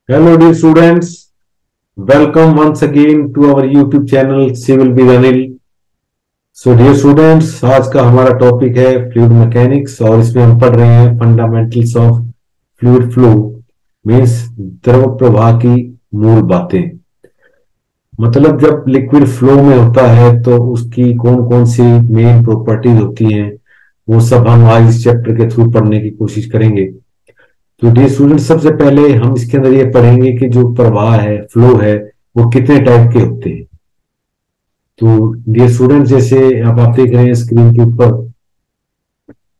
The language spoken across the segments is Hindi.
Hello, dear students. Welcome once again to our YouTube channel Civil with Anil. So, dear students, आज का हमारा टॉपिक है फ्लूइड मैकेनिक्स और इसमें हम पढ़ रहे हैं fundamentals of fluid flow means द्रव प्रवाह की मूल बातें। मतलब जब लिक्विड फ्लो में होता है तो उसकी कौन कौन सी मेन प्रॉपर्टीज होती हैं, वो सब हम आज इस चैप्टर के थ्रू पढ़ने की कोशिश करेंगे। तो डियर स्टूडेंट, सबसे पहले हम इसके अंदर ये पढ़ेंगे कि जो प्रवाह है, फ्लो है, वो कितने टाइप के होते हैं। तो डियर स्टूडेंट, जैसे अब आप देख रहे हैं स्क्रीन के ऊपर,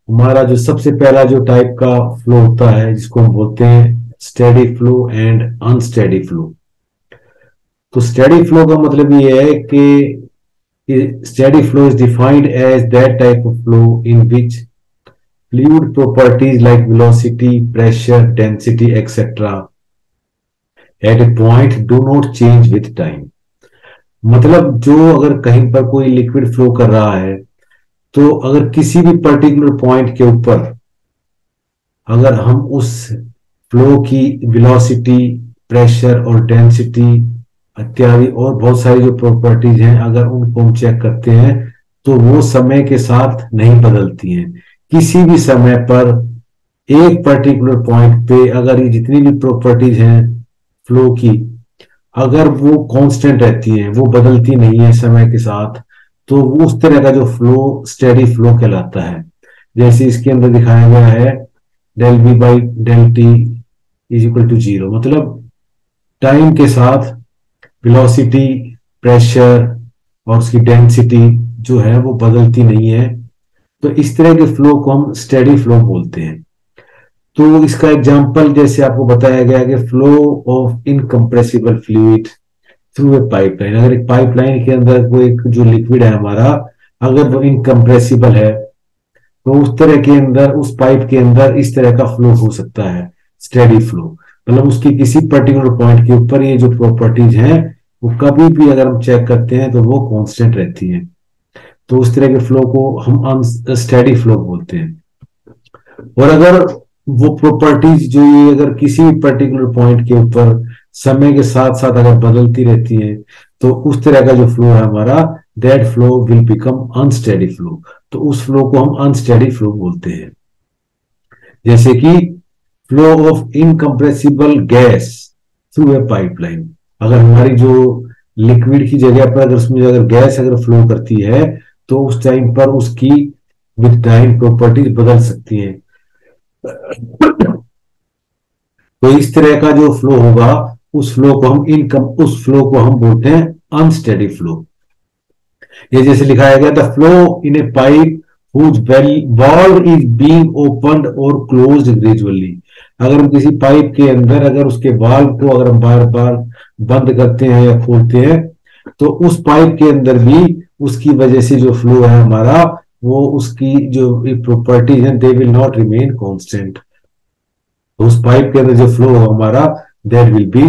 हमारा जो सबसे पहला जो टाइप का फ्लो होता है जिसको हम बोलते हैं steady flow and unsteady flow. तो स्टेडी फ्लो का मतलब ये है कि steady flow is defined as that type of flow in which fluid properties like velocity, pressure, density, etc. at a point do not change with time। मतलब जो अगर कहीं पर कोई लिक्विड फ्लो कर रहा है तो अगर किसी भी पर्टिकुलर पॉइंट के ऊपर अगर हम उस फ्लो की वेलोसिटी, प्रेशर और डेंसिटी इत्यादि और बहुत सारी जो प्रॉपर्टीज हैं, अगर उनको हम चेक करते हैं तो वो समय के साथ नहीं बदलती हैं। किसी भी समय पर एक पर्टिकुलर पॉइंट पे अगर ये जितनी भी प्रॉपर्टीज हैं फ्लो की, अगर वो कांस्टेंट रहती हैं, वो बदलती नहीं है समय के साथ, तो वो उस तरह का जो फ्लो स्टेडी फ्लो कहलाता है। जैसे इसके अंदर दिखाया गया है del v by del t is equal to zero. मतलब टाइम के साथ वेलोसिटी, प्रेशर और उसकी डेंसिटी जो है वो बदलती नहीं है। तो इस तरह के फ्लो को हम स्टेडी फ्लो बोलते हैं। तो इसका एग्जांपल जैसे आपको बताया गया कि flow of incompressible fluid through a pipeline. अगर एक पाइपलाइन के अंदर कोई जो लिक्विड है हमारा, अगर वो इनकम्प्रेसिबल है तो उस तरह के अंदर, उस पाइप के अंदर इस तरह का फ्लो हो सकता है स्टेडी फ्लो। मतलब उसकी किसी पर्टिकुलर पॉइंट के ऊपर ये जो प्रॉपर्टीज हैं वो कभी भी अगर हम चेक करते हैं तो वो कांस्टेंट रहती है। तो उस तरह के फ्लो को हम अनस्टेडी फ्लो बोलते हैं। और अगर वो प्रॉपर्टीज जो ये अगर किसी भी पर्टिकुलर पॉइंट के ऊपर समय के साथ साथ अगर बदलती रहती हैं तो उस तरह का जो फ्लो है हमारा, that flow will become unsteady flow. तो उस फ्लो को हम अनस्टेडी फ्लो बोलते हैं। जैसे कि flow of incompressible gas through a pipeline. अगर हमारी जो लिक्विड की जगह पर अगर उसमें अगर गैस अगर फ्लो करती है तो उस टाइम पर उसकी विद टाइम प्रॉपर्टीज बदल सकती हैं। तो इस तरह का जो फ्लो होगा उस फ्लो को हम बोलते हैं अनस्टेडी फ्लो। ये जैसे लिखाया गया था, flow in A pipe whose valve is being opened or closed gradually। अगर हम किसी पाइप के अंदर अगर उसके वाल्व को अगर हम बार बार बंद करते हैं या खोलते हैं तो उस पाइप के अंदर भी उसकी वजह से जो फ्लो है हमारा, वो उसकी जो प्रॉपर्टीज है they will not remain constant. तो उस पाइप के अंदर जो फ्लो है हमारा, that will B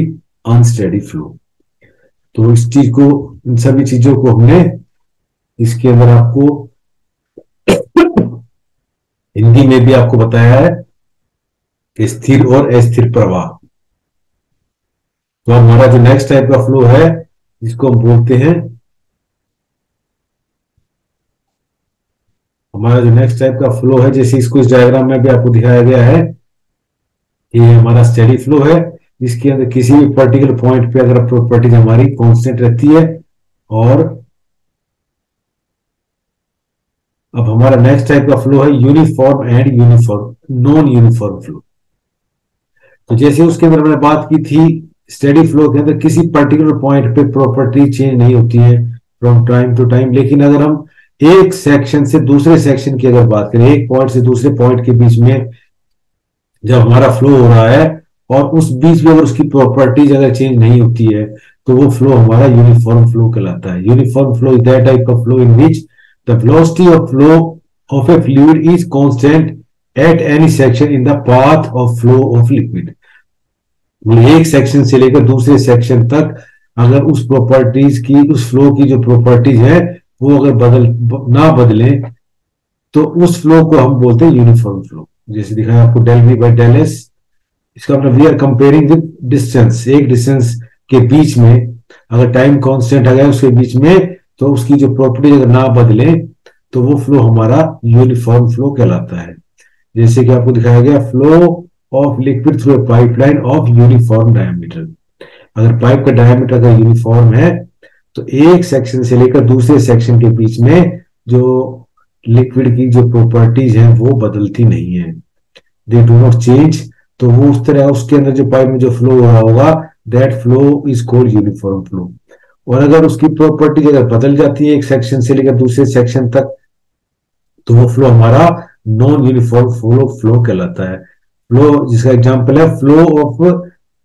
unsteady flow. तो इस चीज को, इन सभी चीजों को हमने इसके अंदर आपको हिंदी में भी आपको बताया है कि स्थिर और अस्थिर प्रवाह। तो हमारा जो नेक्स्ट टाइप का फ्लो है जिसको हम बोलते हैं, हमारा जो नेक्स्ट टाइप का फ्लो है, जैसे इसको इस डायग्राम में भी आपको दिखाया गया है, ये हमारा स्टेडी फ्लो है जिसके अंदर किसी भी पर्टिकुलर पॉइंट पे अगर प्रॉपर्टीज हमारी कांस्टेंट रहती है। और अब हमारा नेक्स्ट टाइप का फ्लो है uniform and non uniform flow. तो जैसे उसके अंदर मैंने बात की थी, स्टेडी फ्लो के अंदर किसी पर्टिकुलर पॉइंट पे प्रॉपर्टी चेंज नहीं होती है फ्रॉम टाइम टू टाइम। लेकिन अगर हम एक सेक्शन से दूसरे सेक्शन की अगर बात करें, एक पॉइंट से दूसरे पॉइंट के बीच में जब हमारा फ्लो हो रहा है और उस बीच में अगर उसकी प्रॉपर्टीज अगर चेंज नहीं होती है तो वो फ्लो हमारा यूनिफॉर्म फ्लो कहलाता है। Uniform flow is that type of flow in which the velocity of flow of a fluid is constant at any section in the path of flow of liquid. एक सेक्शन से लेकर दूसरे सेक्शन तक अगर उस प्रॉपर्टीज की, उस फ्लो की जो प्रॉपर्टीज है वो अगर ना बदले तो उस फ्लो को हम बोलते हैं यूनिफॉर्म फ्लो। जैसे दिखाया आपको, del v by del s इसका मतलब we are comparing with distance, एक डिस्टेंस के बीच में अगर टाइम कांस्टेंट आ गया उसके बीच में, तो उसकी जो प्रॉपर्टी अगर ना बदले तो वो फ्लो हमारा यूनिफॉर्म फ्लो कहलाता है। जैसे कि आपको दिखाया गया, flow of liquid through a pipeline of uniform diameter. अगर पाइप का डायमीटर अगर यूनिफॉर्म है तो एक सेक्शन से लेकर दूसरे सेक्शन के बीच में जो लिक्विड की जो प्रॉपर्टीज हैं वो बदलती नहीं है, दे डू नॉट चेंज। तो वो उस तरह उसके अंदर जो पाइप में जो फ्लो हो रहा होगा, that flow is called uniform flow. और अगर उसकी प्रॉपर्टी अगर बदल जाती है एक सेक्शन से लेकर दूसरे सेक्शन तक, तो वो फ्लो हमारा नॉन यूनिफॉर्म फ्लो कहलाता है। फ्लो जिसका एग्जांपल है, flow of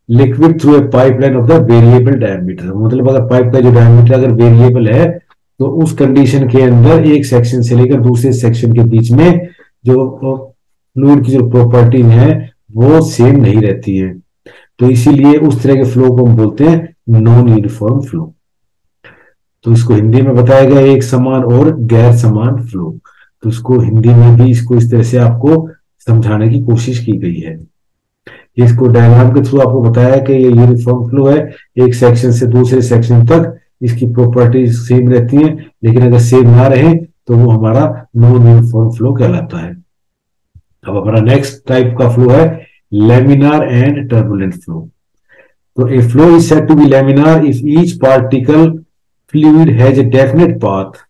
liquid through a pipeline of the variable diameter. मतलब अगर पाइप का जो डायमीटर अगर वेरिएबल है तो उस कंडीशन के अंदर एक सेक्शन से लेकर दूसरे सेक्शन के बीच में जो फ्लूइड की जो प्रॉपर्टी है वो सेम नहीं रहती है। तो इसीलिए उस तरह के फ्लो को हम बोलते हैं नॉन यूनिफॉर्म फ्लो। तो इसको हिंदी में बताया गया एक समान और गैर समान फ्लो। तो इसको हिंदी में भी इसको इस तरह से आपको समझाने की कोशिश की गई है। इसको डायग्राम के थ्रू आपको बताया कि ये यूनिफॉर्म फ्लो है, एक सेक्शन से दूसरे सेक्शन तक इसकी प्रॉपर्टीज सेम रहती हैं, लेकिन अगर सेम ना रहे तो वो हमारा नॉन यूनिफॉर्म फ्लो कहलाता है। अब हमारा नेक्स्ट टाइप का फ्लो है लैमिनार एंड टर्बुलेंट फ्लो। तो a flow is said to be laminar if each particle fluid has a definite path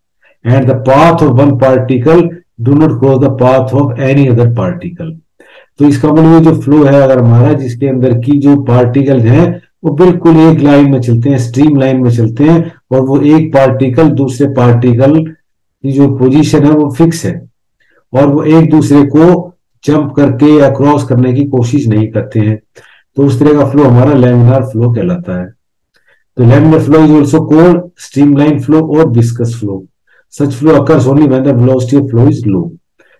and the path of one particle do not cross the path of any other particle. तो इसका मतलब जो फ्लो है अगर हमारा, जिसके अंदर की जो पार्टिकल हैं वो बिल्कुल एक लाइन में चलते हैं, स्ट्रीम लाइन में चलते हैं, और वो एक पार्टिकल दूसरे पार्टिकल की जो पोजीशन है वो फिक्स है, और वो एक दूसरे को जंप करके या क्रॉस करने की कोशिश नहीं करते हैं। तो उस तरह का फ्लो हमारा लैमिनार फ्लो कहलाता है। तो laminar flow is also called streamline flow और viscous flow. Such flow occurs only when the velocity of flow is low.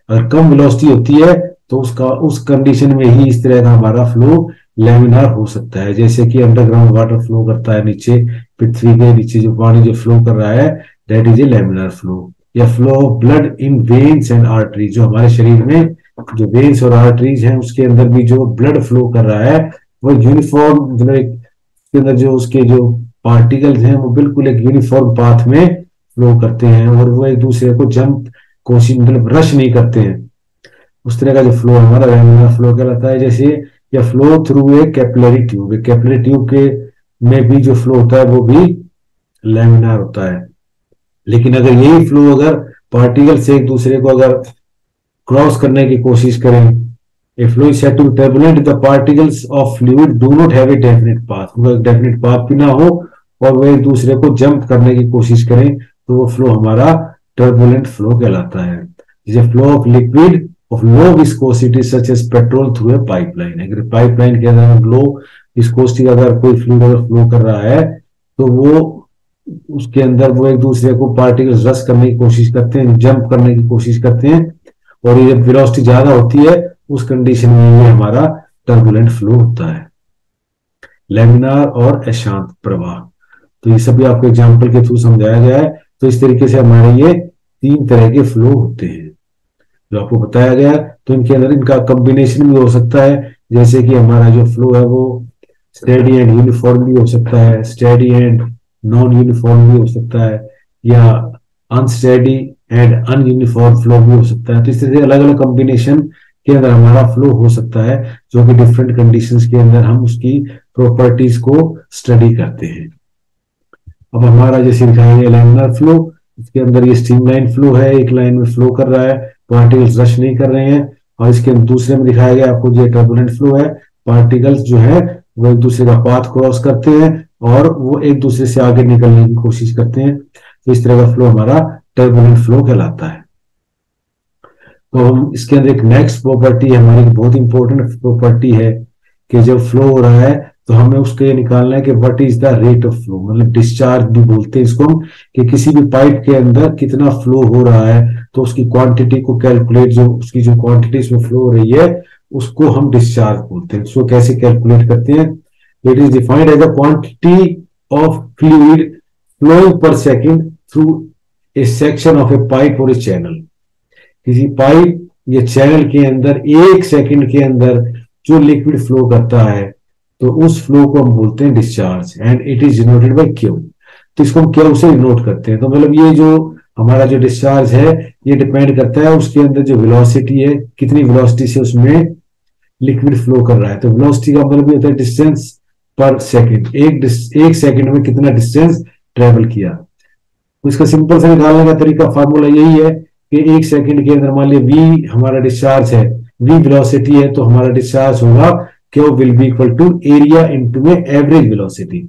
अगर कम वेलोसिटी होती है तो उसका उस कंडीशन में ही इस तरह का हमारा फ्लो लैमिनार हो सकता है। जैसे कि अंडरग्राउंड वाटर फ्लो करता है, नीचे पृथ्वी के नीचे जो पानी जो फ्लो कर रहा है, that is a laminar flow. या flow of blood in veins and arteries, जो हमारे शरीर में जो वेन्स और आर्टरीज हैं उसके अंदर भी जो ब्लड फ्लो कर रहा है वो यूनिफॉर्म, मतलब उसके अंदर जो उसके जो पार्टिकल्स हैं वो बिल्कुल एक यूनिफॉर्म पाथ में फ्लो करते हैं, और वो एक दूसरे को जंप कोशिश मतलब रश नहीं करते हैं। उस तरह का जो फ्लो हमारा लैमिनार फ्लो कहलाता है। जैसे या flow through a capillary tube, capillary tube के में भी जो फ्लो होता है वो भी लैमिनार होता है। लेकिन अगर यही फ्लो अगर पार्टिकल से एक दूसरे को अगर क्रॉस करने की कोशिश करें, a flow is said to be turbulent the particles of fluid do not have a definite path, उनका एक डेफिनेट पाथ भी ना हो और वो एक दूसरे को जंप करने की कोशिश करें, तो वो फ्लो हमारा टर्बुलेंट फ्लो कहलाता है। जैसे flow of liquid of low viscosity such as petrol through a pipeline। अगर पाइपलाइन के अंदर लो विस्कोसिटी अगर कोई फ्लूइड अगर फ्लो कर रहा है तो वो उसके अंदर वो एक दूसरे को पार्टिकल्स रश करने की कोशिश करते हैं, जंप करने की कोशिश करते हैं, और ये जब वेलोसिटी ज्यादा होती है उस कंडीशन में ये हमारा टर्बुलेंट फ्लो होता है। लैमिनार और अशांत प्रवाह, तो ये सभी आपको एग्जाम्पल के थ्रू समझाया गया है। तो इस तरीके से हमारे ये 3 तरह के फ्लो होते हैं जो आपको बताया गया। तो इनके अंदर इनका कॉम्बिनेशन भी हो सकता है, जैसे कि हमारा जो फ्लो है वो स्टेडी एंड यूनिफॉर्म भी हो सकता है, स्टेडी एंड नॉन यूनिफॉर्म भी हो सकता है, या अनस्टेडी एंड अनयूनिफॉर्म फ्लो भी हो सकता है। तो इस तरह से अलग अलग कॉम्बिनेशन के अंदर हमारा फ्लो हो सकता है, जो कि डिफरेंट कंडीशंस के अंदर हम उसकी प्रॉपर्टीज को स्टडी करते हैं। अब हमारा जैसे दिखाया गया लैमिनार फ्लो, इसके अंदर ये स्ट्रीमलाइन फ्लो है, एक लाइन में फ्लो कर रहा है, पार्टिकल्स रश नहीं कर रहे हैं। और इसके दूसरे में दिखाया गया आपको जो टर्बुलेंट फ्लो है, पार्टिकल्स जो है वो एक दूसरे का पाथ क्रॉस करते हैं और वो एक दूसरे से आगे निकलने की कोशिश करते हैं। तो इस तरह का फ्लो हमारा टर्बुलेंट फ्लो कहलाता है। तो हम इसके अंदर एक नेक्स्ट प्रॉपर्टी हमारी बहुत इंपॉर्टेंट प्रॉपर्टी है कि जब फ्लो हो रहा है तो हमें उसके ये निकालना है कि what is the rate of flow, मतलब डिस्चार्ज भी बोलते हैं इसको हम, कि किसी भी पाइप के अंदर कितना फ्लो हो रहा है तो उसकी क्वांटिटी को कैलकुलेट, जो उसकी जो क्वांटिटी इसमें फ्लो हो रही है उसको हम डिस्चार्ज बोलते हैं। उसको कैसे कैलकुलेट करते हैं? It is defined as the quantity of fluid flowing per second through a section of a pipe और ए चैनल। किसी पाइप या चैनल के अंदर 1 सेकंड के अंदर जो लिक्विड फ्लो करता है, तो उस फ्लो को हम बोलते हैं discharge, and it is denoted by Q. तो इसको हम क्यू से डिनोट करते हैं। तो मतलब ये जो हमारा जो डिस्चार्ज है, ये डिपेंड करता है उसके अंदर जो वेलोसिटी है, कितनी वेलोसिटी से उसमें लिक्विड फ्लो कर रहा है। तो वेलोसिटी का मतलब ये होता है डिस्टेंस पर सेकेंड, एक सेकेंड में कितना डिस्टेंस ट्रेवल किया। तो इसका सिंपल से निकालने का तरीका, फार्मूला यही है कि एक सेकंड के अंदर मान लिया v हमारा डिस्चार्ज है, v वेलोसिटी है, तो हमारा डिस्चार्ज होगा Q will be equal to area into में एवरेज वेलोसिटी।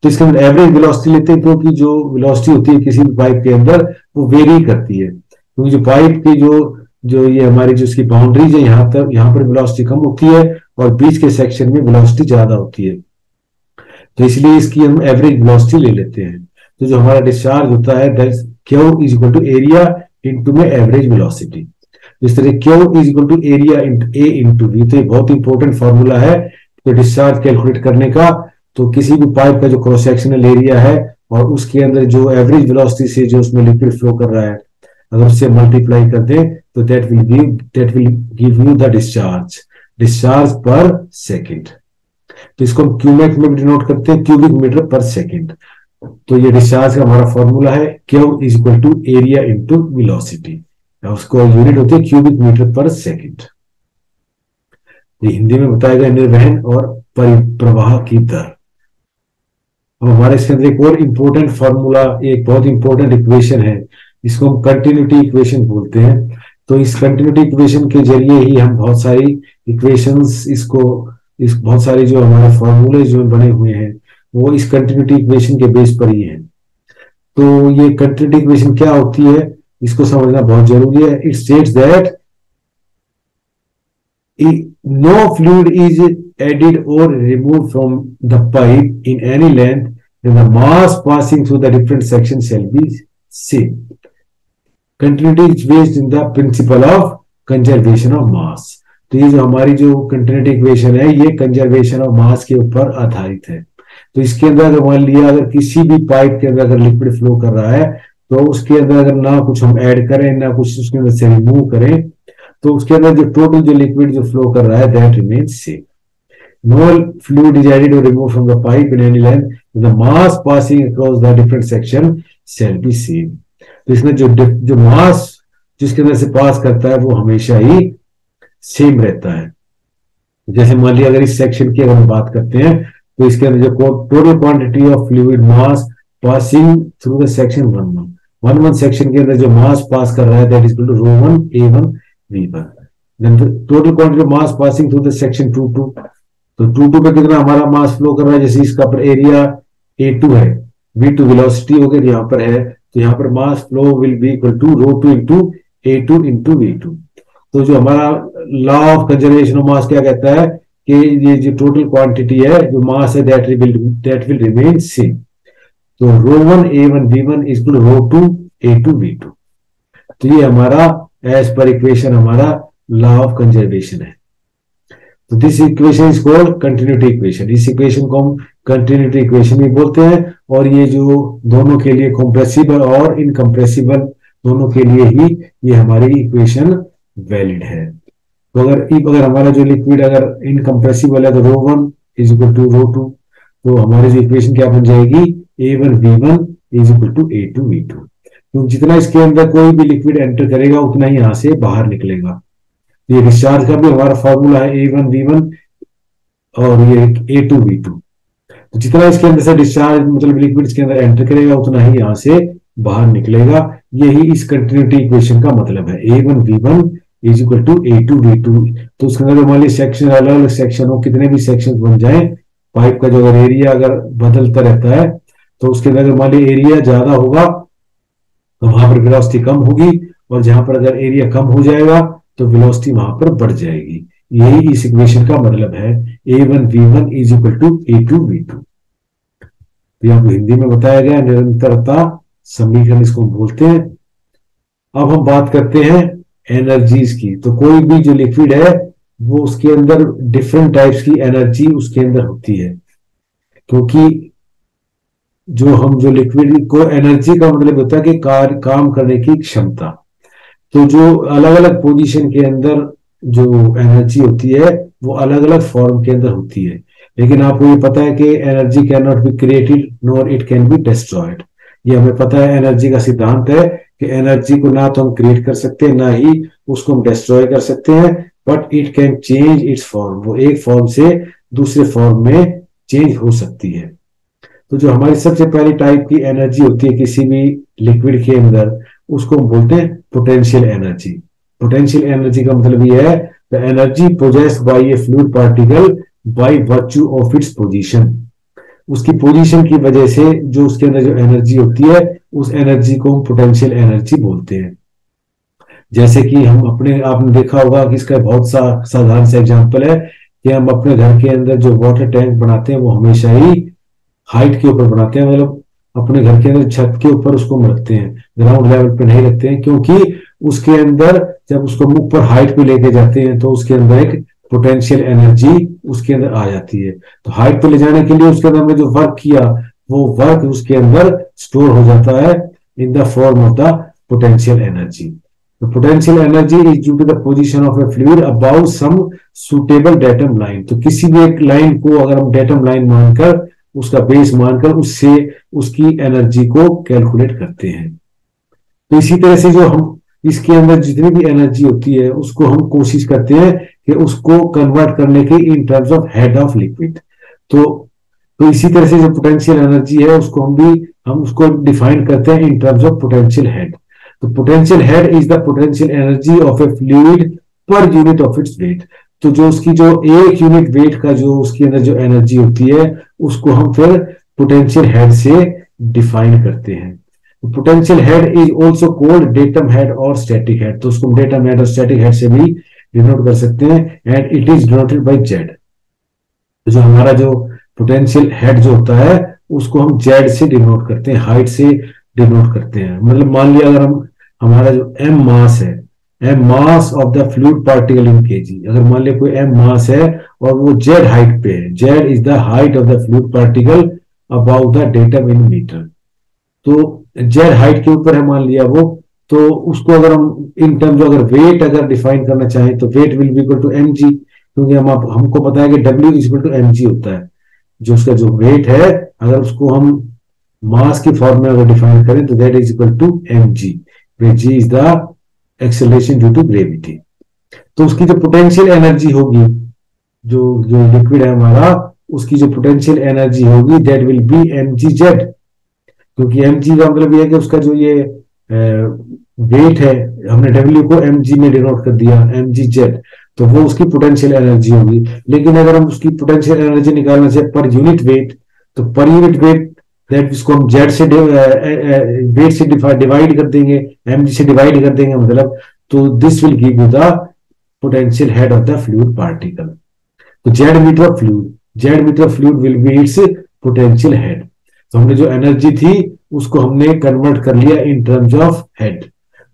तो इसके अंदर एवरेज वेलोसिटी लेते हैं, क्योंकि जो वेलोसिटी होती है किसी भी पाइप के अंदर वो वेरी करती है, क्योंकि जो पाइप की जो जो ये हमारी जो इसकी बाउंड्रीज है, यहाँ पर वेलोसिटी कम होती है और बीच के सेक्शन में वेलोसिटी ज्यादा होती है। तो इसलिए इसकी हम एवरेज वेलोसिटी ले लेते हैं। तो जो हमारा डिस्चार्ज होता है that Q is equal to area into में एवरेज वेलोसिटी। इस तरह Q is equal to area into a into b. तो ये बहुत इंपॉर्टेंट फॉर्मूला है तो डिस्चार्ज कैलकुलेट करने का। तो किसी भी पाइप का जो क्रॉस सेक्शनल एरिया है और उसके अंदर जो एवरेज वेलोसिटी से जो उसमें लिक्विड फ्लो कर रहा है, अगर उससे मल्टीप्लाई कर दें तो that will give you the discharge पर सेकेंड। तो इसको हम क्यूमेक में डिनोट करते हैं, क्यूबिक मीटर पर सेकेंड। तो ये डिस्चार्ज का हमारा फॉर्मूला है Q is equal to area into velocity, उसको यूनिट होती है क्यूबिक मीटर पर सेकेंड। ये हिंदी में बताया गया निर्वहन और परिप्रवाह की दर। अब हमारे इसके अंदर एक और इंपॉर्टेंट फॉर्मूला, एक बहुत इंपॉर्टेंट इक्वेशन है, इसको हम कंटिन्यूटी इक्वेशन बोलते हैं। तो इस कंटिन्यूटी इक्वेशन के जरिए ही हम बहुत सारी इक्वेशंस इस बहुत सारे जो हमारे फॉर्मूले जो बने हुए हैं वो इस कंटिन्यूटी इक्वेशन के बेस पर ही है। तो ये कंटिन्यूटी इक्वेशन क्या होती है, इसको समझना बहुत जरूरी है। It states that no fluid is added और remove from the pipe in any length then the mass passing through the different sections shall be same. Continuity is based in the principle of conservation of mass. तो ये जो हमारी जो कंटिन्यूटी इक्वेशन है ये कंजर्वेशन ऑफ मास के ऊपर आधारित है। तो इसके अंदर अगर मान लिया अगर किसी भी पाइप के अंदर अगर लिक्विड फ्लो कर रहा है तो उसके अंदर अगर ना कुछ हम ऐड करें ना कुछ उसके अंदर से रिमूव करें, तो उसके अंदर जो टोटल जो लिक्विड जो फ्लो कर रहा है that remains same. No fluid is added or removed from the pipe in any length. The mass passing across the different section shall be same. तो इसमें जो मास जिसके अंदर से पास करता है वो हमेशा ही सेम रहता है। जैसे मान लिया अगर इस सेक्शन की अगर हम बात करते हैं तो इसके अंदर जो total quantity of fluid mass passing through the section 1 section के अंदर जो मास पास कर रहा है that is equal to ρ1 A1 V1। Then total quantity of mass passing through the section 2 तो 2 पे कितना हमारा मास फ्लो कर रहा है, जैसे इसका पर एरिया A2 है, V2 वेलोसिटी हो गई यहाँ पर है, तो यहाँ पर mass flow will be equal to ρ2 into A2 into V2। तो जो हमारा law of conservation of mass क्या कहता है कि ये जो टोटल क्वांटिटी है जो मास है दैट विल रिमेन सेम। तो ρ1 A1 V1 is equal ρ2 A2 V2। तो ये हमारा एज पर इक्वेशन हमारा लॉ ऑफ कंजर्वेशन है। तो this equation is called continuity equation. इस इक्वेशन को हम कंटिन्यूटी इक्वेशन भी बोलते हैं और ये जो दोनों के लिए कंप्रेसिबल और इनकंप्रेसिबल दोनों के लिए ही ये हमारी इक्वेशन वैलिड है। तो अगर हमारा जो लिक्विड अगर इनकंप्रेसिबल है तो ρ1 इज इक्वल टू ρ2, तो हमारी जो इक्वेशन क्या बन जाएगी A1 V1 is equal to A2 V2। तो जितना इसके अंदर कोई भी लिक्विड एंटर करेगा उतना ही यहां से बाहर निकलेगा। ये डिस्चार्ज का भी हमारा फॉर्मूला है A1 V1 और ये A2 V2। तो जितना इसके अंदर से डिस्चार्ज मतलब लिक्विड इसके अंदर एंटर करेगा उतना ही यहां से बाहर निकलेगा। यही इस कंटिन्यूटी इक्वेशन का मतलब है। A1 V1 is equal to A2 V2। तो उसके अंदर मान लीजिए सेक्शन अलग अलग सेक्शन हो, कितने भी सेक्शन बन जाए, पाइप का जो अगर एरिया अगर बदलता रहता है तो उसके अंदर मान लीजिए एरिया ज्यादा होगा तो वहां पर वेलोसिटी कम होगी, और जहां पर अगर एरिया कम हो जाएगा तो वेलोसिटी वहां पर बढ़ जाएगी। यही इस इक्वेशन का मतलब है A1 V1 is equal to A2 V2। तो आपको हिंदी में बताया गया निरंतरता समीकरण इसको बोलते हैं। अब हम बात करते हैं एनर्जीज की। तो कोई भी जो लिक्विड है वो उसके अंदर डिफरेंट टाइप्स की एनर्जी उसके अंदर होती है, क्योंकि जो लिक्विड को एनर्जी का मतलब होता है कि काम करने की क्षमता। तो जो अलग अलग पोजीशन के अंदर जो एनर्जी होती है वो अलग अलग फॉर्म के अंदर होती है, लेकिन आपको ये पता है कि energy can not be created nor it can be destroyed. ये हमें पता है, एनर्जी का सिद्धांत है कि एनर्जी को ना तो हम क्रिएट कर सकते हैं, ना ही उसको हम डिस्ट्रॉय कर सकते हैं, but it can change it's form. वो एक फॉर्म से दूसरे फॉर्म में चेंज हो सकती है। तो जो हमारी सबसे पहली टाइप की एनर्जी होती है किसी भी लिक्विड के अंदर, उसको हम बोलते हैं पोटेंशियल एनर्जी। पोटेंशियल एनर्जी का मतलब ये है the energy possessed by A fluid particle by virtue of its position. उसकी पोजीशन की वजह से जो उसके अंदर जो एनर्जी होती है, उस एनर्जी को हम पोटेंशियल एनर्जी बोलते हैं। जैसे कि हम अपने, आपने देखा होगा कि इसका बहुत सा साधारण सा एग्जांपल है कि हम अपने घर के अंदर जो वाटर टैंक बनाते हैं वो हमेशा ही हाइट के ऊपर बनाते हैं, मतलब अपने घर के अंदर छत के ऊपर उसको हम रखते हैं, ग्राउंड लेवल पे नहीं रखते हैं, क्योंकि उसके अंदर जब उसको ऊपर हाइट पे लेके जाते हैं तो उसके अंदर एक पोटेंशियल एनर्जी उसके अंदर आ जाती है। तो हाइट पे ले जाने के लिए उसके अंदर हमने जो वर्क किया, वो वर्क उसके अंदर स्टोर हो जाता है in the form of the potential energy. The potential energy is due to the position of a fluid above some suitable datum line। तो किसी भी एक लाइन को अगर हम डेटम लाइन मानकर, उसका बेस मानकर, उससे उसकी एनर्जी को कैलकुलेट करते हैं। तो इसी तरह से जो हम इसके अंदर जितनी भी एनर्जी होती है उसको हम कोशिश करते हैं कि उसको कन्वर्ट करने के इन terms of head of liquid. तो इसी तरह से जो पोटेंशियल एनर्जी है उसको हम उसको डिफाइन करते हैं in terms of potential head. तो potential head is the potential energy of a fluid per unit of its weight. तो जो उसकी जो एक यूनिट वेट का जो उसके अंदर जो एनर्जी होती है उसको हम फिर पोटेंशियल हेड से डिफाइन करते हैं। Potential head is also called datum head और स्टैटिक हेड। तो उसको हम डेटम हेड और स्टैटिक हेड से भी डिनोट कर सकते हैं, and it is denoted by Z. जो हमारा जो पोटेंशियल हेड जो होता है उसको हम जेड से डिनोट करते हैं, हाइट से डिनोट करते हैं। मतलब मान लिया अगर हम, हमारा जो एम मास है, m mass of the fluid particle in kg, अगर मान लिया कोई एम मास है और वो जेड हाइट पे है, z is the height of the fluid particle about the datum in metre. तो जेड हाइट के ऊपर है मान लिया वो, तो उसको अगर हम इन टर्म्स अगर वेट अगर डिफाइन करना चाहें तो weight will be equal to m g, क्योंकि हमको पता है कि डब्ल्यू is equal to m g होता है। जो उसका जो वेट है अगर उसको हम मास की फॉर्म में अगर डिफाइन करें तो that is equal to m g, where g is the acceleration due to gravity. तो उसकी जो पोटेंशियल एनर्जी होगी, जो जो लिक्विड है हमारा, उसकी जो पोटेंशियल एनर्जी होगी that will be m g z. क्योंकि एम जी का मतलब ये है कि उसका जो ये वेट है, हमने डब्ल्यू को एम जी में डिनोट कर दिया, एम जी जेड, तो वो उसकी पोटेंशियल एनर्जी होगी। लेकिन अगर हम उसकी पोटेंशियल एनर्जी निकालना चाहे पर यूनिट वेट, तो पर यूनिट वेट दैट इसको हम जेड से वेट से डिवाइड कर देंगे, एम जी से डिवाइड कर देंगे, मतलब तो this will give you the potential head of the fluid particle. तो Z metre of fluid, Z metre of fluid will be its potential head. तो हमने जो एनर्जी थी उसको हमने कन्वर्ट कर लिया in terms of head.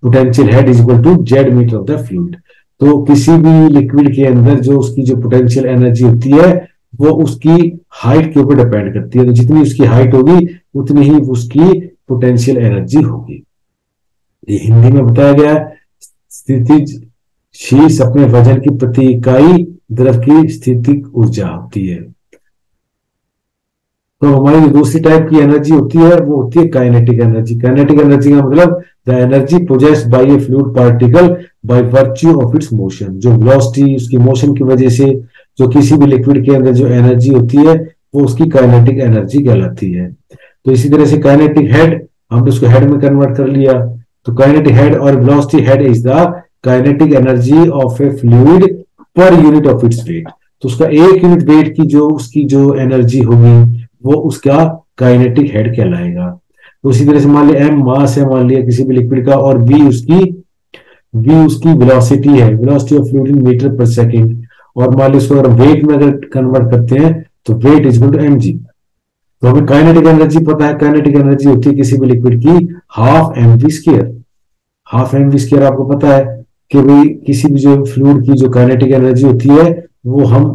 Potential head is equal to z metre of the fluid. तो किसी भी लिक्विड के अंदर जो उसकी जो पोटेंशियल एनर्जी होती है वो उसकी हाइट के ऊपर डिपेंड करती है। तो जितनी उसकी हाइट होगी उतनी ही उसकी पोटेंशियल एनर्जी होगी। ये हिंदी में बताया गया है, स्थितिज शीर्ष अपने वजन की प्रति इकाई द्रव की स्थितिक ऊर्जा होती है। तो हमारी जो दूसरी टाइप की एनर्जी होती है वो होती है काइनेटिक एनर्जी। काइनेटिक एनर्जी का मतलब the energy possessed by A fluid particle by virtue of its motion. जो वेलोसिटी उसकी मोशन की वजह से जो किसी भी लिक्विड के अंदर जो एनर्जी होती है वो उसकी काइनेटिक एनर्जी कहलाती है। तो इसी तरह से काइनेटिक हेड, हमने उसको हेड में कन्वर्ट कर लिया, तो काइनेटिक हेड और velocity head is the kinetic energy of a fluid per unit of its weight. तो उसका एक यूनिट वेट की जो उसकी जो एनर्जी होगी वो उसका काइनेटिक हेड कहलाएगा। तो उसी तरह से मान लिया एम मास है मान लिया किसी भी लिक्विड का, और वी उसकी वेलोसिटी है, velocity of fluid in metre per second, और मान लिया इसको अगर वेट में अगर कन्वर्ट करते हैं तो weight is equal to m g. तो हमें काइनेटिक एनर्जी पता है, काइनेटिक एनर्जी होती है किसी भी लिक्विड की half m v square. Half m v square आपको पता है कि भाई किसी भी जो फ्लूइड की जो काइनेटिक एनर्जी होती है वो हम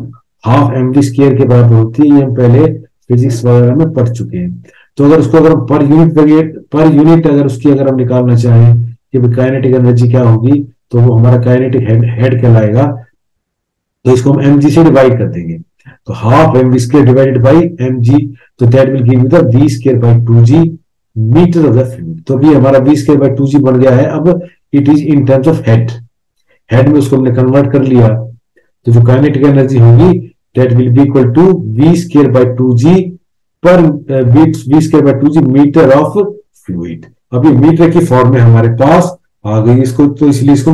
हाफ एम वी स्क्वायर के बराबर होती है। ये हम पहले फिजिक्स वगैरह में पढ़ चुके हैं। तो अगर उसको अगर पर यूनिट अगर उसकी अगर हम निकालना चाहें कि काइनेटिक एनर्जी क्या होगी, तो वो हमारा काइनेटिक हेड कहलाएगा। तो इसको हम mg से डिवाइड कर देंगे, तो half mv square divided by mg, तो that will give you the v square by 2g metre of the fluid. तो अभी हमारा v स्क्वायर बाई 2g बन गया है। अब it is in terms of head, head में उसको हमने कन्वर्ट कर लिया, तो जो काइनेटिक एनर्जी होगी that will be equal to v square by 2g पर v square by 2g metre of fluid. अब ये मीटर की फॉर्म में हमारे पास आ गई इसको, तो इसलिए इसको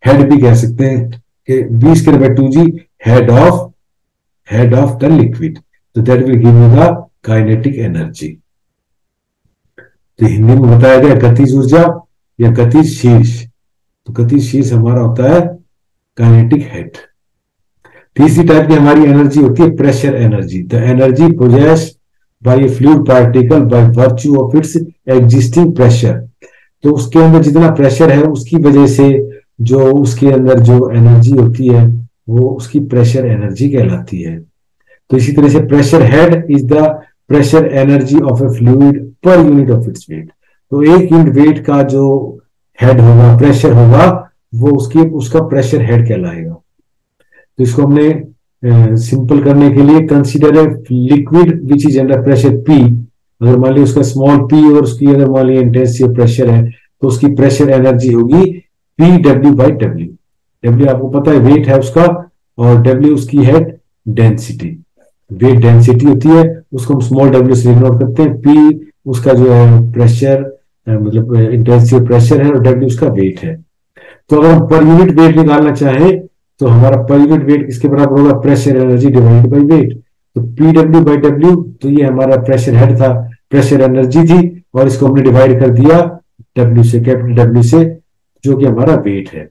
हेड भी कह सकते हैं कि v square by 2g head of the liquid, तो that will give you the kinetic energy. तो हिंदी में बताया गया गतिज ऊर्जा या गतिज शीर्ष, तो गतिज शीर्ष हमारा होता है काइनेटिक हेड। तीसरी टाइप की हमारी एनर्जी होती है pressure energy. The energy possessed by A fluid particle by virtue of its existing pressure. तो उसके अंदर जितना प्रेशर है उसकी वजह से जो उसके अंदर जो एनर्जी होती है वो उसकी प्रेशर एनर्जी कहलाती है। तो इसी तरह से pressure head is the pressure energy of a fluid per unit of its weight. तो एक यूनिट वेट का जो हेड होगा, प्रेशर होगा, वो उसका प्रेशर हेड कहलाएगा। तो इसको हमने सिंपल करने के लिए consider a liquid which is under pressure P। अगर मान लिया उसका स्मॉल p और उसकी अगर मान लिया इंटेंसिटी प्रेशर है, तो उसकी प्रेशर एनर्जी होगी PW बाई W। W आपको पता है वेट है उसका, और W उसकी है डेंसिटी, वेट डेंसिटी होती है, उसको हम स्मॉल w से इग्नोर करते हैं। P उसका जो है प्रेशर मतलब इंटेंसिटी प्रेशर है, और W उसका वेट है। तो अगर हम पर यूनिट वेट निकालना चाहें तो हमारा पर यूनिट वेट किसके बराबर होगा, pressure energy divided by wait. तो PW बाई W, तो ये हमारा प्रेशर हेड था, प्रेशर एनर्जी थी, और इसको हमने डिवाइड कर दिया W से, कैपिटल W से, जो कि हमारा वेट है।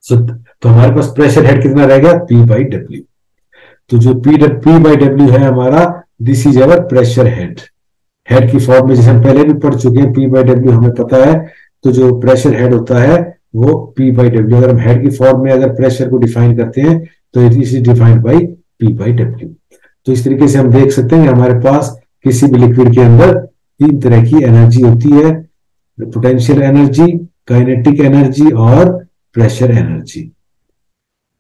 तो हमारे पास प्रेशर हेड कितना रह गया, P बाई W। तो जो P बाई W है हमारा, this is our pressure head. Head की फॉर्म में जैसे हम पहले भी पढ़ चुके हैं, P बाई W हमें पता है। तो जो प्रेशर हेड होता है वो P बाई W। अगर हम हेड की फॉर्म में अगर प्रेशर को डिफाइन करते हैं तो it is defined by P by W। तो इस तरीके से हम देख सकते हैं कि हमारे पास किसी भी लिक्विड के अंदर तीन तरह की एनर्जी होती है, पोटेंशियल एनर्जी, काइनेटिक एनर्जी और प्रेशर एनर्जी।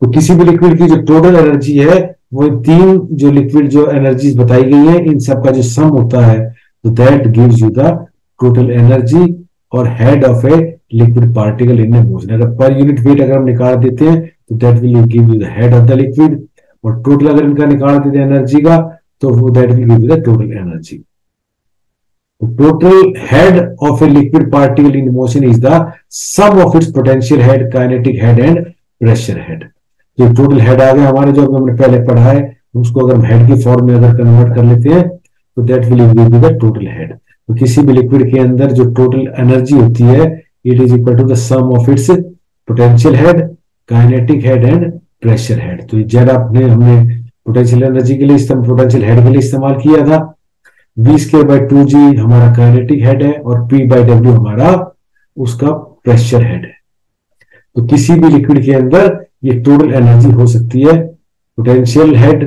तो किसी भी लिक्विड की जो टोटल एनर्जी है वो तीन जो लिक्विड जो एनर्जीज बताई गई है, इन सब का जो सम होता है, तो that gives you the total energy और head of a liquid particle in a motion. अगर पर यूनिट वेट अगर हम निकाल देते हैं तो that will give you the head of the liquid, और टोटल अगर इनका निकाल देते हैं एनर्जी का, तो वो that will give you the total energy. Total head of a liquid particle in motion is the sum of its potential head, kinetic head and pressure head. जो टोटल हेड आ गया हमारे, जो हमने पहले पढ़ा है, उसको अगर हम हेड की फॉर्म में अगर कन्वर्ट कर लेते हैं तो that will give you the total head. तो किसी भी लिक्विड के अंदर जो टोटल एनर्जी होती है, it is equal to the sum of its potential head, kinetic head and pressure head. तो जेड हमने पोटेंशियल एनर्जी के लिए, पोटेंशियल हेड के लिए इस्तेमाल किया था। v स्क्वायर बाई 2g हमारा काइनेटिक हेड है, और P बाई W हमारा उसका प्रेशर हेड है। तो किसी भी लिक्विड के अंदर ये टोटल एनर्जी हो सकती है, पोटेंशियल हेड,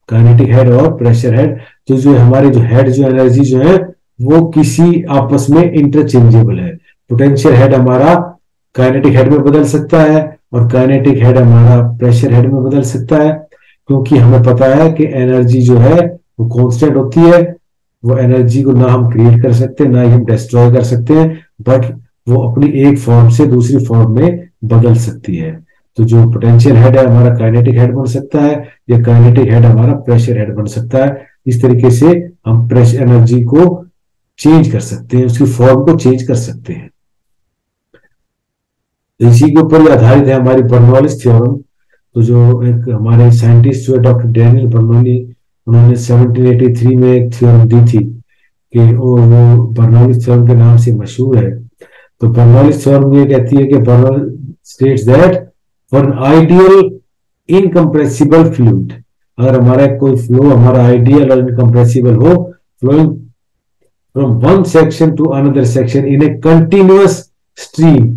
काइनेटिक हेड और प्रेशर हेड। तो जो हमारे जो हेड जो एनर्जी जो है वो किसी आपस में इंटरचेंजेबल है। पोटेंशियल हेड हमारा काइनेटिक हेड में बदल सकता है, और काइनेटिक हेड हमारा प्रेशर हेड में बदल सकता है, क्योंकि हमें पता है कि एनर्जी जो है वो कांस्टेंट होती है। वो एनर्जी को ना हम क्रिएट कर सकते, ना ही हम डिस्ट्रॉय कर सकते हैं, बट वो अपनी एक फॉर्म से दूसरी फॉर्म में बदल सकती है। तो जो पोटेंशियल हेड है हमारा काइनेटिक हेड बन सकता है, या काइनेटिक हेड हमारा प्रेशर हेड बन सकता है। इस तरीके से हम प्रेशर एनर्जी को चेंज कर सकते हैं, उसकी फॉर्म को चेंज कर सकते हैं। इसी के ऊपर आधारित है हमारी बर्नौलीज थ्योरम। तो जो एक हमारे साइंटिस्ट जो डॉक्टर डैनियल बर्नौली, उन्होंने 1783 में एक थ्योरम दी थी कि वो बर्नौलीज थ्योरम के नाम से मशहूर है। तो बर्नौलीज थ्योरम ये कहती है कि Bernoulli states that for an ideal incompressible fluid, अगर हमारा कोई फ्लो हमारा आइडियल और इनकम्प्रेसिबल हो, flowing from one section to another section in a continuous stream,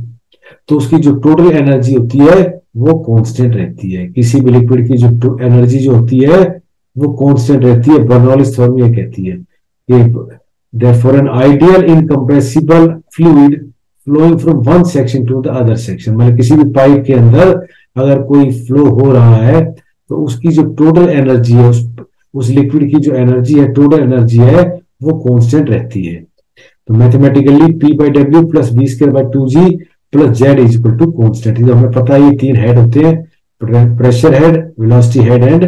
तो उसकी जो टोटल एनर्जी होती है वो कांस्टेंट रहती है। किसी भी लिक्विड की जो एनर्जी जो होती है वो कांस्टेंट रहती है। बर्नौलीज थ्योरम ये कहती है कि therefore an ideal incompressible fluid flowing from one section to the other section, मतलब किसी भी पाइप के अंदर अगर कोई फ्लो हो रहा है तो उसकी जो टोटल एनर्जी है, उस लिक्विड की जो एनर्जी है, टोटल एनर्जी है, वो कांस्टेंट रहती है। तो मैथमेटिकली P बाई डब्ल्यू plus b square by 2g plus z is equal to constant. तो हमें पता है ये तीन हेड होते हैं, pressure head, velocity head and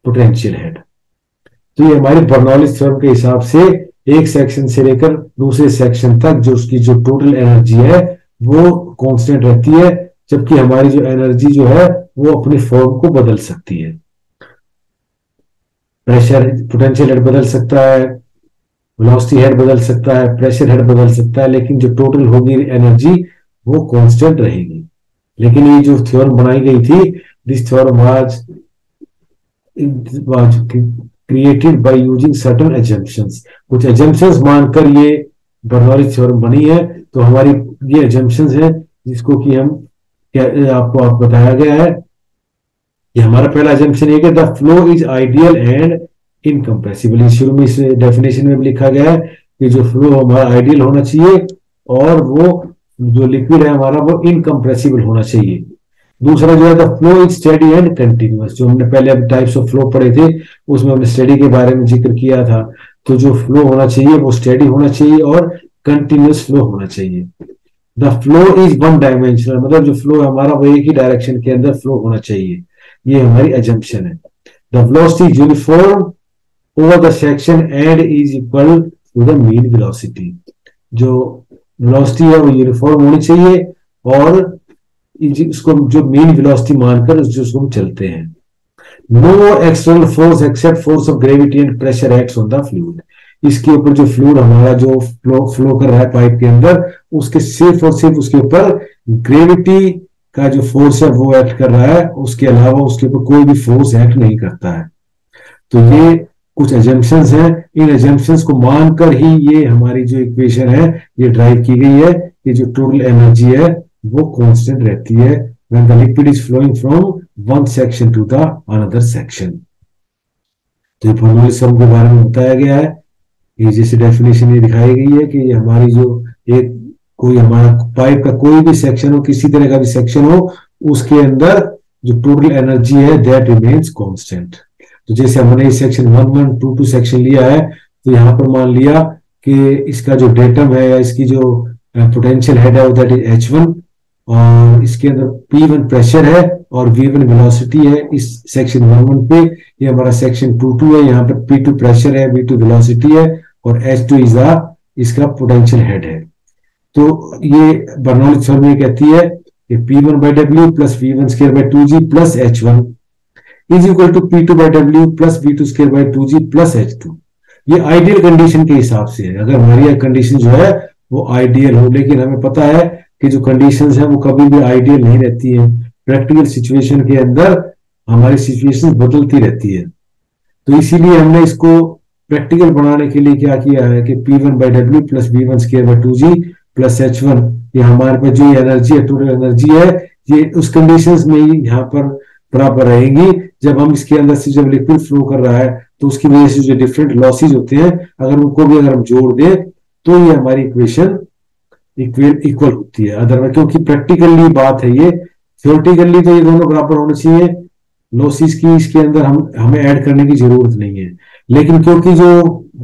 potential head. तो ये हमारे बर्नौलीज थ्योरम के हिसाब से एक सेक्शन से लेकर दूसरे सेक्शन तक जो उसकी जो टोटल एनर्जी है वो कांस्टेंट रहती है, जबकि हमारी जो एनर्जी जो है वो अपनी फॉर्म को बदल सकती है। प्रेशर पोटेंशियल हेड बदल सकता है, वेलोसिटी हेड बदल सकता है, प्रेशर हेड बदल सकता है, लेकिन जो टोटल होगी एनर्जी वो कांस्टेंट रहेगी। लेकिन ये जो थ्योरम बनाई गई थी, this theorem was created by using certain assumptions. कुछ एजम्पशंस मानकर ये बर्नौलीज थ्योरम बनी है। तो हमारी ये एजम्पशंस है जिसको कि हम आपको बताया गया है। ये हमारा पहला एजम्पशन है कि the flow is ideal and incompressible. शुरू में इस डेफिनेशन में भी लिखा गया है कि जो फ्लो हमारा आइडियल होना चाहिए और वो जो लिक्विड है हमारा वो इनकम्प्रेसिबल होना चाहिए। दूसरा जो है the flow is steady and continuous. जो हमने पहले अब टाइप्स ऑफ फ्लो पढ़े थे उसमें हमने स्टेडी के बारे में जिक्र किया था। तो जो फ्लो होना चाहिए वो स्टेडी होना चाहिए और कंटिन्यूअस फ्लो होना चाहिए। The flow is one dimensional, मतलब जो फ्लो है हमारा वो एक ही डायरेक्शन के अंदर फ्लो होना चाहिए। ये हमारी एजम्पशन है। The velocity is uniform over the section and is equal to the mean velocity. जो वेलोसिटी है वो यूनिफॉर्म होनी चाहिए और इसको जो मीन वेलोसिटी मानकर उसको हम चलते हैं। No external force except force of gravity and pressure acts on the fluid. इसके ऊपर जो फ्लूइड हमारा जो फ्लो कर रहा है पाइप के अंदर, उसके सिर्फ और सिर्फ उसके ऊपर ग्रेविटी का जो फोर्स है वो एक्ट कर रहा है, उसके अलावा उसके ऊपर कोई भी फोर्स एक्ट नहीं करता है। तो ये कुछ एजम्पशंस हैं, इन एजम्पशंस को मानकर ही ये हमारी जो इक्वेशन है ये ड्राइव की गई है कि जो टोटल एनर्जी है वो कांस्टेंट रहती है when the liquid is flowing from one section to the other section. तो ये बर्नौलीज थ्योरम के बारे में बताया गया है। ये जैसे डेफिनेशन ये दिखाई गई है कि ये हमारी जो एक कोई हमारा पाइप का कोई भी सेक्शन हो, किसी तरह का भी सेक्शन हो, उसके अंदर जो टोटल एनर्जी है दैट रिमेन्स कांस्टेंट। तो जैसे हमने इस सेक्शन 1122 सेक्शन लिया है, तो यहाँ पर मान लिया कि इसका जो डेटम है या इसकी जो पोटेंशियल हेड है दैट इज H1 और इसके अंदर P1 प्रेशर है और V1 वेलोसिटी है इस सेक्शन 11 पे। ये हमारा सेक्शन 22 है, यहाँ पर P2 प्रेशर है, V2 वेलोसिटी है और H2 इज इसका पोटेंशियल हेड है। तो ये बर्नौलीज थ्योरम में कहती है कि P1 बाई डब्ल्यू plus V1 square by 2g plus H1 is equal to P2 by डब्ल्यू plus V2 square by 2g plus H2। ये आइडियल कंडीशन के हिसाब से है, अगर हमारी कंडीशन जो है वो आइडियल हो। लेकिन हमें पता है कि जो कंडीशंस है वो कभी भी आइडियल नहीं रहती है। प्रैक्टिकल सिचुएशन के अंदर हमारी सिचुएशन बदलती रहती है। तो इसीलिए हमने इसको प्रैक्टिकल बनाने के लिए क्या किया है कि P1 बाई डब्ल्यू plus V1 square by 2g plus H1, ये हमारे पास जो एनर्जी है, टोटल एनर्जी है, ये उस कंडीशंस में ही यहाँ पर बराबर रहेगी। जब हम इसके अंदर से जब लिक्विड फ्लो कर रहा है तो उसकी वजह से जो डिफरेंट लॉसेज होते हैं, अगर उनको भी अगर हम जोड़ दें तो ये हमारी इक्वेशन इक्वल होती है। अदरवाइज क्योंकि प्रैक्टिकली बात है ये, थियोरेटिकली तो ये दोनों बराबर होने चाहिए, लॉसेज की इसके अंदर हमें ऐड करने की जरूरत नहीं है। लेकिन क्योंकि जो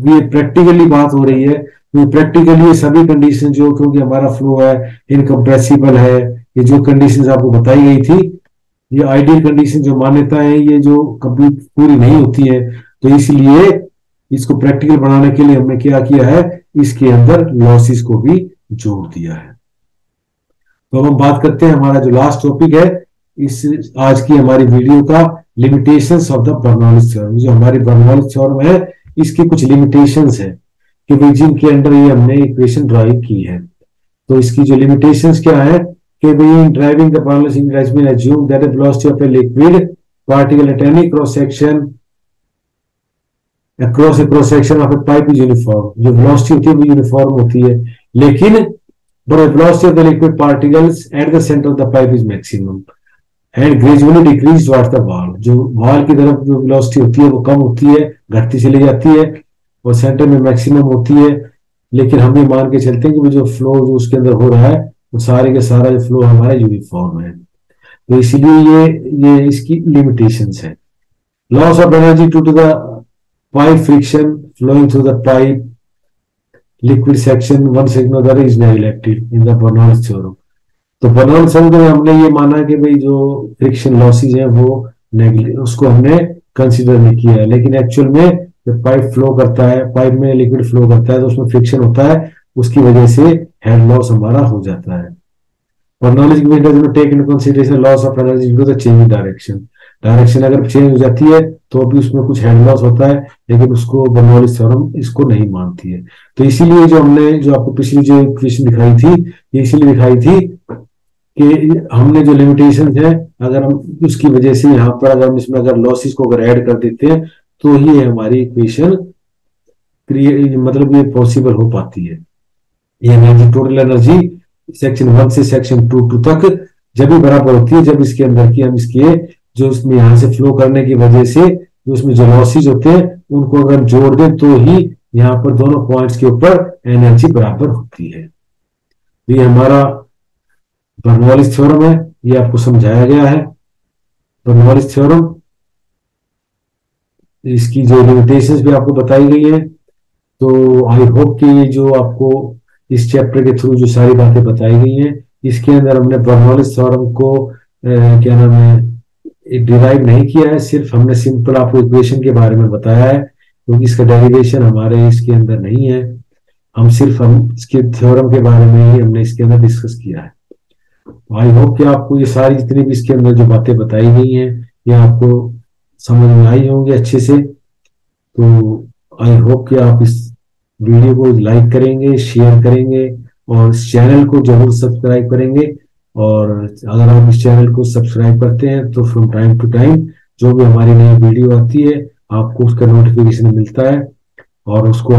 ये प्रैक्टिकली बात हो रही है, तो प्रैक्टिकली ये सभी कंडीशन जो, क्योंकि हमारा फ्लो है इनकम्प्रेसिबल है, ये जो कंडीशन आपको बताई गई थी, ये आइडियल कंडीशन जो मान्यता है ये जो कभी पूरी नहीं होती है। तो इसलिए इसको प्रैक्टिकल बनाने के लिए हमने क्या किया है, इसके अंदर लॉसेस को भी जोड़ दिया है। तो अब हम बात करते हैं हमारा जो लास्ट टॉपिक है इस आज की हमारी वीडियो का, limitations of the Bernoulli's theorem. जो हमारी बर्नौलीज थ्योरम है इसकी कुछ लिमिटेशंस है कि भाई जिनके अंडर ये हमने इक्वेशन ड्राइव की है। तो इसकी जो लिमिटेशंस क्या है कि भाई driving the Bernoulli's it has been assumed that the velocity of a liquid particle at any cross section across a cross section of a pipe is uniform। जो velocity होती है वो यूनिफॉर्म होती है, लेकिन but the velocity of the liquid particles at the center of the pipe is maximum and gradually decrease towards the wall। जो वॉल की तरफ जो velocity होती है वो कम होती है, घटती चली जाती है और सेंटर में मैक्सिमम होती है। लेकिन हम ये मान के चलते हैं कि जो फ्लो जो उसके अंदर हो रहा है वो सारे के सारा जो फ्लो हमारा यूनिफॉर्म है। तो इसीलिए ये इसकी लिमिटेशंस है। Loss of energy to to the pipe friction flowing through the pipe liquid section one section other is neglected in the Bernoulli's theorem. तो बर्नौलीज थ्योरम में हमने ये माना कि भाई जो फ्रिक्शन लॉसेज है वो उसको हमने कंसिडर नहीं किया है, लेकिन एक्चुअल में जब पाइप फ्लो करता है, पाइप में लिक्विड फ्लो करता है तो उसमें फ्रिक्शन होता है, उसकी वजह से हेड लॉस हमारा हो जाता है। बर्नौलीज में take in consideration loss of energy due to the change in direction. Direction अगर चेंज हो जाती है तो भी उसमें कुछ हेड लॉस होता है, लेकिन उसको बर्नौलीज थ्योरम इसको नहीं मानती है। तो इसीलिए जो हमने जो आपको पिछली जो इक्वेशन दिखाई थी, ये इसीलिए दिखाई थी कि हमने जो लिमिटेशन है, अगर हम उसकी वजह से यहाँ पर अगर हम इसमें अगर लॉसेस को अगर ऐड कर देते हैं तो ही हमारी इक्वेशन क्रिएट मतलब ये पॉसिबल हो पाती है। ये एनर्जी टोटल एनर्जी सेक्शन 1 से सेक्शन 2 तक जब भी बराबर होती है जब इसके अंदर की हम इसके जो इसमें यहाँ से फ्लो करने की वजह से जो उसमें जो लॉसेज होते हैं उनको अगर जोड़ दें तो ही यहाँ पर दोनों पॉइंट्स के ऊपर एनर्जी बराबर होती है। तो ये हमारा बर्नौलीज थ्योरम है, ये आपको समझाया गया है। बर्नौलीज थ्योरम, इसकी जो लिमिटेशंस भी आपको बताई गई है। तो आई होप कि ये जो आपको इस चैप्टर के थ्रू जो सारी बातें बताई गई हैं, इसके अंदर हमने बर्नौलीज थ्योरम को क्या नाम है डिराइव नहीं किया है, सिर्फ हमने सिंपल आपको इक्वेशन के बारे में बताया है, क्योंकि इसका डेरिवेशन हमारे इसके अंदर नहीं है। हम इसके थ्योरम के बारे में ही हमने इसके अंदर डिस्कस किया है। आई होप कि आपको ये सारी जितनी भी इसके अंदर जो बातें बताई गई हैं ये आपको समझ में आई होंगी अच्छे से। तो आई होप कि आप इस वीडियो को लाइक करेंगे, शेयर करेंगे और इस चैनल को जरूर सब्सक्राइब करेंगे। और अगर आप इस चैनल को सब्सक्राइब करते हैं तो फ्रॉम टाइम टू टाइम जो भी हमारी नई वीडियो आती है आपको उसका नोटिफिकेशन मिलता है और उसको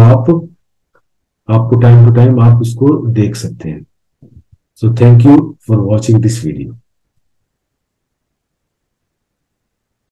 आपको टाइम टू टाइम आप उसको देख सकते हैं। So thank you for watching this video.